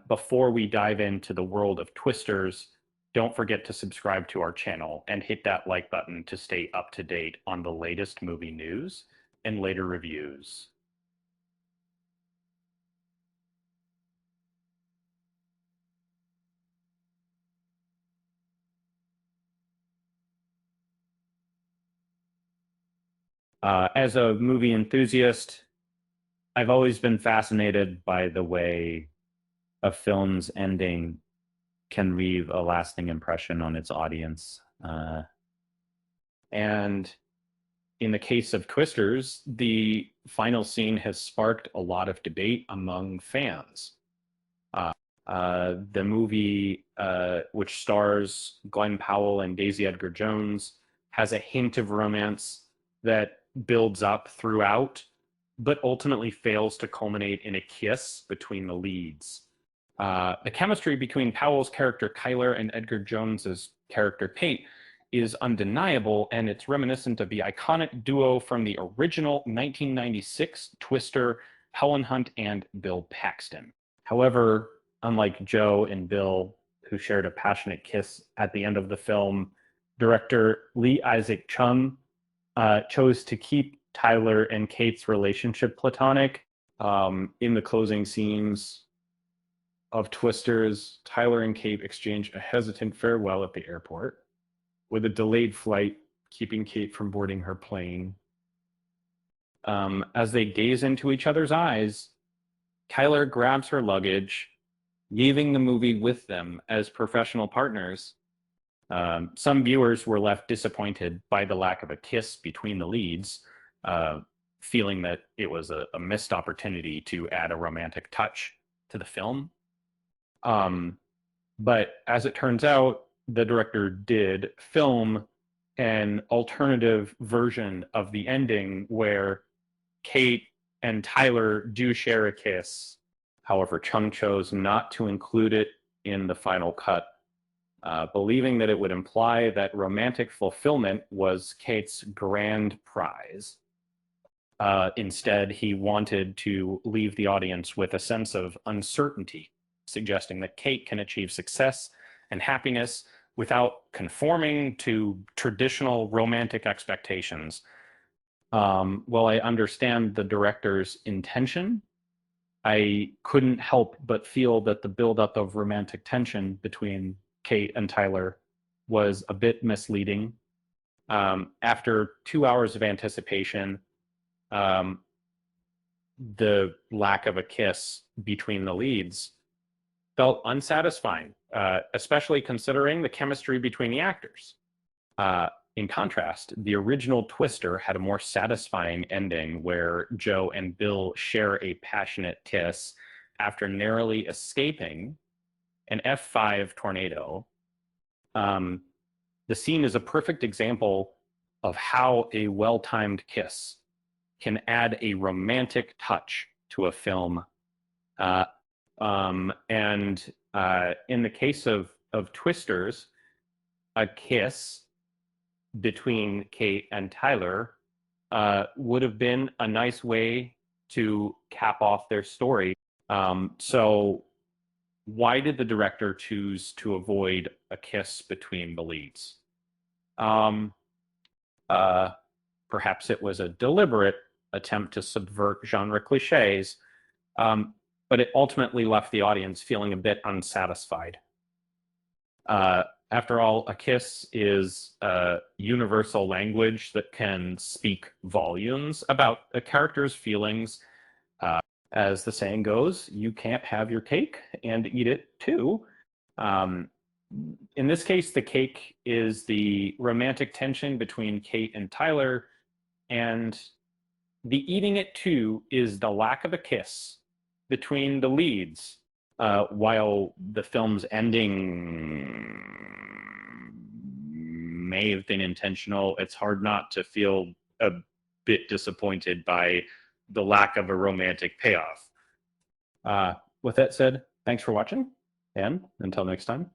Before we dive into the world of Twisters, don't forget to subscribe to our channel and hit that like button to stay up to date on the latest movie news and later reviews. As a movie enthusiast, I've always been fascinated by the way a film's ending can leave a lasting impression on its audience. And in the case of Twisters, the final scene has sparked a lot of debate among fans. The movie, which stars Glenn Powell and Daisy Edgar Jones, has a hint of romance that builds up throughout, but ultimately fails to culminate in a kiss between the leads. The chemistry between Powell's character Kyler and Edgar Jones's character Kate is undeniable, and it's reminiscent of the iconic duo from the original 1996 Twister, Helen Hunt and Bill Paxton. However, unlike Joe and Bill, who shared a passionate kiss at the end of the film, director Lee Isaac Chung chose to keep Tyler and Kate's relationship platonic. In the closing scenes of Twisters, Tyler and Kate exchange a hesitant farewell at the airport, with a delayed flight keeping Kate from boarding her plane. As they gaze into each other's eyes, Tyler grabs her luggage, leaving the movie with them as professional partners. Some viewers were left disappointed by the lack of a kiss between the leads, feeling that it was a missed opportunity to add a romantic touch to the film. But as it turns out, the director did film an alternative version of the ending where Kate and Tyler do share a kiss. However, Chung chose not to include it in the final cut, believing that it would imply that romantic fulfillment was Kate's grand prize. Instead, he wanted to leave the audience with a sense of uncertainty, suggesting that Kate can achieve success and happiness without conforming to traditional romantic expectations. While I understand the director's intention, I couldn't help but feel that the buildup of romantic tension between Kate and Tyler was a bit misleading. After 2 hours of anticipation, the lack of a kiss between the leads felt unsatisfying, especially considering the chemistry between the actors. In contrast, the original Twister had a more satisfying ending where Joe and Bill share a passionate kiss after narrowly escaping an F5 tornado. The scene is a perfect example of how a well-timed kiss can add a romantic touch to a film. In the case of Twisters, a kiss between Kate and Tyler would have been a nice way to cap off their story. So why did the director choose to avoid a kiss between the leads? Perhaps it was a deliberate attempt to subvert genre cliches, but it ultimately left the audience feeling a bit unsatisfied. After all, a kiss is a universal language that can speak volumes about a character's feelings. As the saying goes, you can't have your cake and eat it too. In this case, the cake is the romantic tension between Kate and Tyler, and the eating it too is the lack of a kiss between the leads. While the film's ending may have been intentional, it's hard not to feel a bit disappointed by the lack of a romantic payoff. With that said, thanks for watching, and until next time.